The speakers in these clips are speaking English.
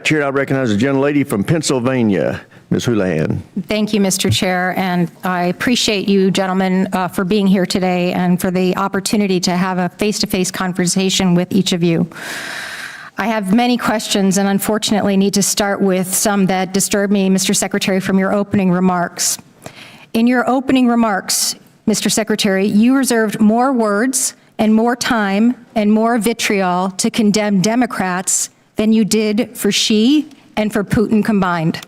Chair, I recognize the gentlelady from Pennsylvania, Ms. Houlihan. Thank you, Mr. Chair, and I appreciate you gentlemen for being here today and for the opportunity to have a face-to-face conversation with each of you. I have many questions and unfortunately need to start with some that disturb me, Mr. Secretary, from your opening remarks. In your opening remarks, Mr. Secretary, you reserved more words and more time and more vitriol to condemn Democrats than you did for Xi and for Putin combined.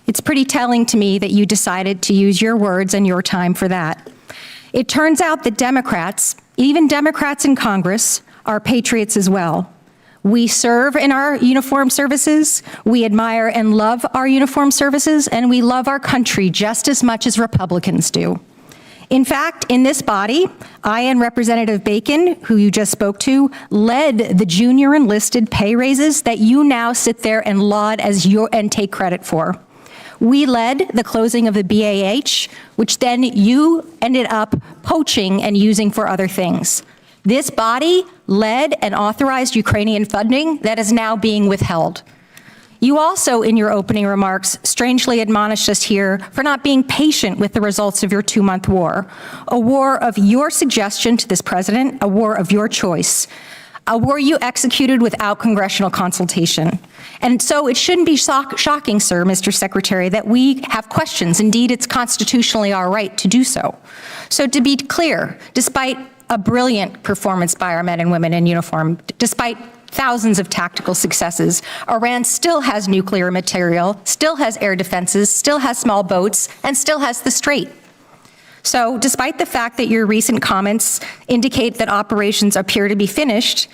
It's pretty telling to me that you decided to use your words and your time for that. It turns out that Democrats, even Democrats in Congress, are patriots as well. We serve in our uniformed services, we admire and love our uniformed services, and we love our country just as much as Republicans do. In fact, in this body, I and Representative Bacon, who you just spoke to, led the junior enlisted pay raises that you now sit there and laud as and take credit for. We led the closing of the BAH, which then you ended up poaching and using for other things. This body led and authorized Ukrainian funding that is now being withheld. You also, in your opening remarks, strangely admonished us here for not being patient with the results of your 2-month war, a war of your suggestion to this president, a war of your choice, a war you executed without congressional consultation. And so it shouldn't be shocking, sir, Mr. Secretary, that we have questions. Indeed, it's constitutionally our right to do so. So to be clear, despite a brilliant performance by our men and women in uniform, despite thousands of tactical successes, Iran still has nuclear material, still has air defenses, still has small boats, and still has the Strait. So despite the fact that your recent comments indicate that operations appear to be finished,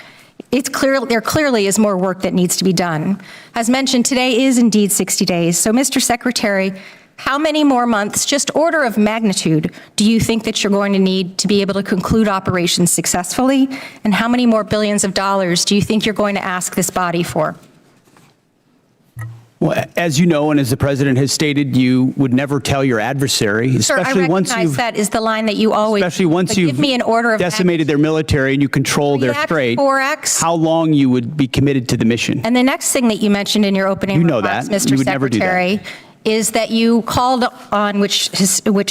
there clearly is more work that needs to be done. As mentioned, today is indeed 60 days. So Mr. Secretary, how many more months, just order of magnitude, do you think that you're going to need to be able to conclude operations successfully? And how many more billions of dollars do you think you're going to ask this body for? Well, as you know, and as the president has stated, you would never tell your adversary, especially once you've that is the line that you always. Especially once you've give me an order of decimated their military and you control their strait. 4X. How long you would be committed to the mission? And the next thing that you mentioned in your opening remarks, Mr. You would never do that. Secretary, is that you called on, which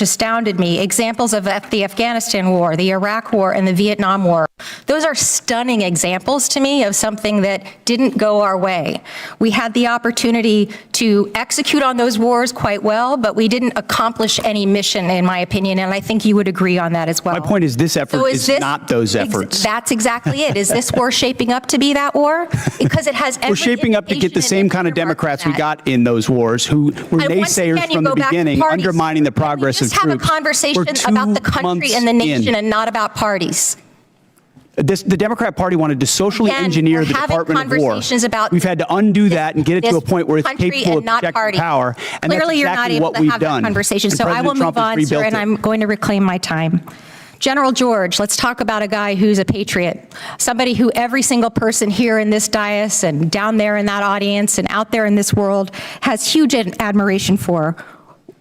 astounded me, examples of the Afghanistan war, the Iraq war, and the Vietnam war. Those are stunning examples to me of something that didn't go our way. We had the opportunity to execute on those wars quite well, but we didn't accomplish any mission, in my opinion, and I think you would agree on that as well. My point is this effort is not those efforts. That's exactly it. Is this war shaping up to be that war? Because it has every We're shaping up to get the same kind of Democrats we got in those wars who were naysayers from the beginning, undermining the progress of troops. Just have a conversation about the country and the nation and not about parties. The Democrat Party wanted to socially engineer the Department of War. We've had to undo that and get it to a point where it's capable of projecting power. And clearly, you're not able to have that conversation. So I will move on, sir, and I'm going to reclaim my time. General George, let's talk about a guy who's a patriot, somebody who every single person here in this dais and down there in that audience and out there in this world has huge admiration for.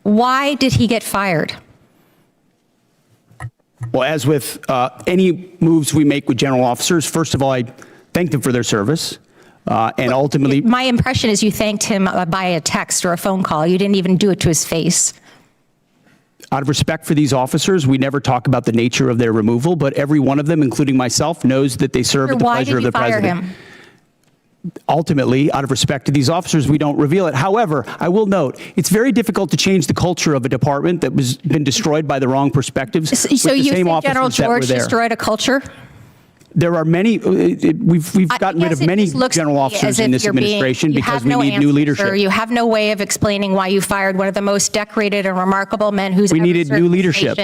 Why did he get fired? Well, as with any moves we make with general officers, first of all, I thank them for their service. And ultimately, my impression is you thanked him by a text or a phone call. You didn't even do it to his face. Out of respect for these officers, we never talk about the nature of their removal, but every one of them, including myself, knows that they serve at the pleasure of the president. Why did you fire him? Ultimately, out of respect to these officers, we don't reveal it. However, I will note, it's very difficult to change the culture of a department that was been destroyed by the wrong perspectives. So you think General George destroyed a culture? There are many, we've gotten rid of many general officers in this administration because we need new leadership. You have no way of explaining why you fired one of the most decorated and remarkable men who's We needed new leadership.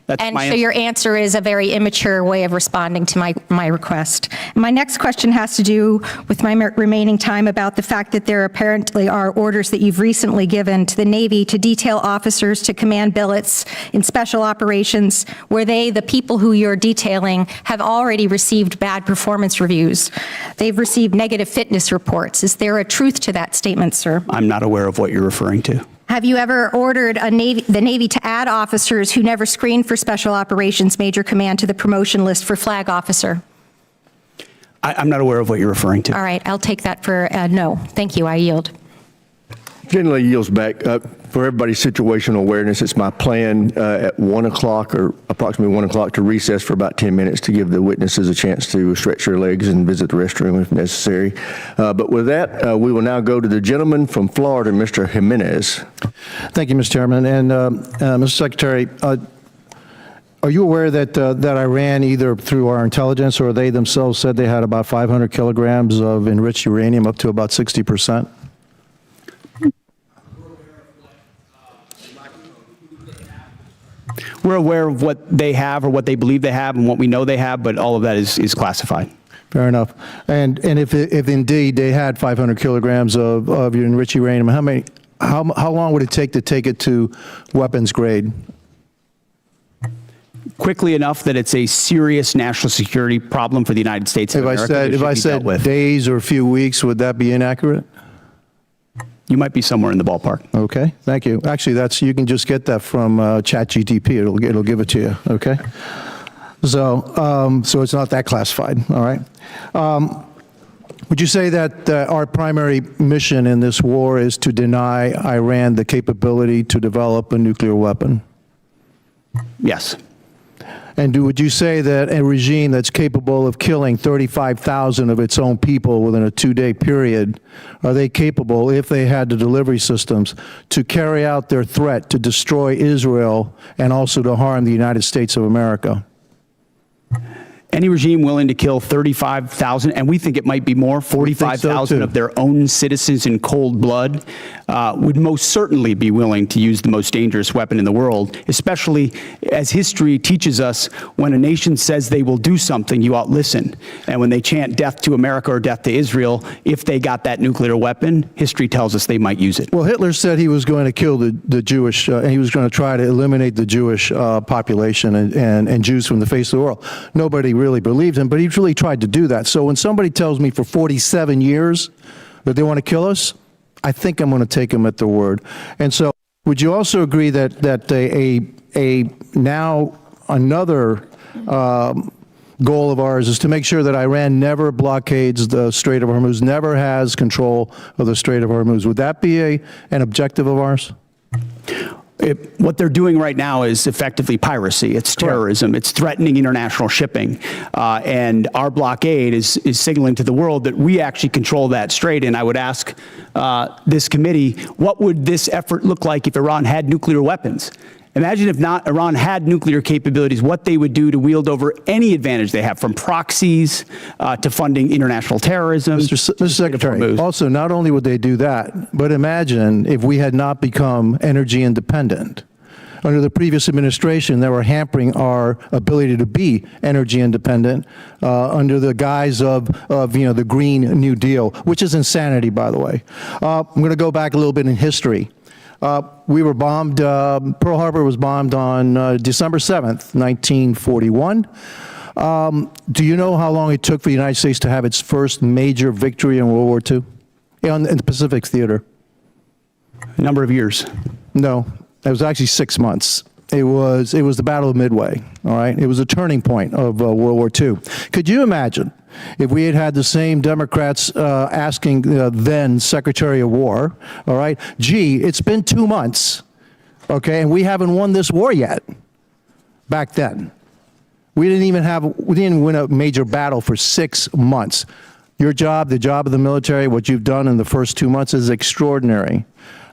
And so your answer is a very immature way of responding to my request. My next question has to do with my remaining time about the fact that there apparently are orders that you've recently given to the Navy to detail officers to command billets in special operations where the people who you're detailing, have already received bad performance reviews. They've received negative fitness reports. Is there a truth to that statement, sir? I'm not aware of what you're referring to. Have you ever ordered the Navy to add officers who never screened for Special Operations Major Command to the promotion list for flag officer? I'm not aware of what you're referring to. All right, I'll take that for no. Thank you, I yield. Generally yields back. For everybody's situational awareness, it's my plan at 1 o'clock or approximately 1 o'clock to recess for about 10 minutes to give the witnesses a chance to stretch their legs and visit the restroom if necessary. But with that, we will now go to the gentleman from Florida, Mr. Jimenez. Thank you, Mr. Chairman. And Mr. Secretary, are you aware that that Iran, either through our intelligence or they themselves, said they had about 500 kilograms of enriched uranium, up to about 60%? We're aware of what they have or what they believe they have and what we know they have, but all of that is classified. Fair enough. And if indeed they had 500 kilograms of enriched uranium, how long would it take it to weapons grade? Quickly enough that it's a serious national security problem for the United States of America. If I said days or a few weeks, would that be inaccurate? You might be somewhere in the ballpark. Okay, thank you. Actually, you can just get that from ChatGPT. It'll give it to you. Okay. So it's not that classified. All right. Would you say that our primary mission in this war is to deny Iran the capability to develop a nuclear weapon? Yes. And would you say that a regime that's capable of killing 35,000 of its own people within a 2-day period, are they capable, if they had the delivery systems, to carry out their threat to destroy Israel and also to harm the United States of America? Any regime willing to kill 35,000, and we think it might be more, 45,000 of their own citizens in cold blood, would most certainly be willing to use the most dangerous weapon in the world, especially as history teaches us, when a nation says they will do something, you ought listen. And when they chant death to America or death to Israel, if they got that nuclear weapon, history tells us they might use it. Well, Hitler said he was going to kill the Jewish, and he was going to try to eliminate the Jewish population and Jews from the face of the world. Nobody really believed him, but he really tried to do that. So when somebody tells me for 47 years that they want to kill us, I think I'm going to take them at their word. And so would you also agree that now another goal of ours is to make sure that Iran never blockades the Strait of Hormuz, never has control of the Strait of Hormuz? Would that be an objective of ours? What they're doing right now is effectively piracy. It's terrorism. It's threatening international shipping. And our blockade is signaling to the world that we actually control that strait. And I would ask this committee, what would this effort look like if Iran had nuclear weapons? Imagine if not Iran had nuclear capabilities, what they would do to wield over any advantage they have, from proxies to funding international terrorism. Mr. Secretary, also, not only would they do that, but imagine if we had not become energy independent. Under the previous administration, they were hampering our ability to be energy independent under the guise of the Green New Deal, which is insanity, by the way. I'm going to go back a little bit in history. We were bombed, Pearl Harbor was bombed on December 7th, 1941. Do you know how long it took for the United States to have its first major victory in World War II? In the Pacific Theater? A number of years. No, it was actually 6 months. It was the Battle of Midway, all right? It was a turning point of World War II. Could you imagine if we had the same Democrats asking then Secretary of War, all right, gee, it's been 2 months, okay, and we haven't won this war yet. Back then, we didn't win a major battle for 6 months. Your job, the job of the military, what you've done in the first 2 months is extraordinary.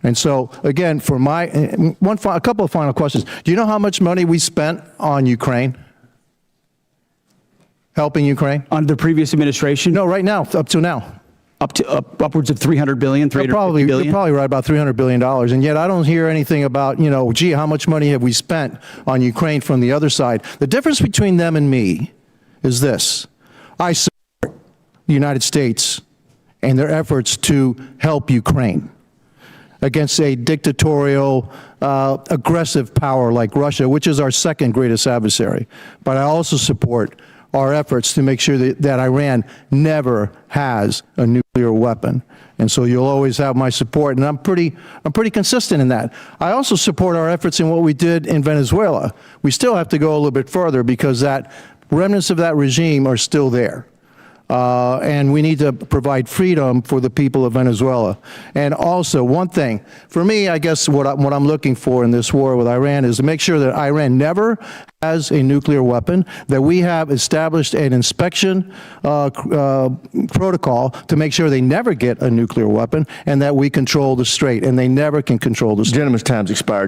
And so, again, for a couple of final questions. Do you know how much money we spent on Ukraine? Helping Ukraine? Under the previous administration? No, right now, up to now. Upwards of $300 billion, $350 billion? You're probably right, about $300 billion. And yet I don't hear anything about, gee, how much money have we spent on Ukraine from the other side? The difference between them and me is this. I support the United States and their efforts to help Ukraine against a dictatorial, aggressive power like Russia, which is our second greatest adversary. But I also support our efforts to make sure that Iran never has a nuclear weapon. And so you'll always have my support, and I'm pretty consistent in that. I also support our efforts in what we did in Venezuela. We still have to go a little bit further because remnants of that regime are still there. and we need to provide freedom for the people of Venezuela. And also, one thing, for me, I guess what I'm looking for in this war with Iran is to make sure that Iran never has a nuclear weapon, that we have established an inspection protocol to make sure they never get a nuclear weapon, and that we control the strait, and they never can control the strait. Gentleman's time's expired.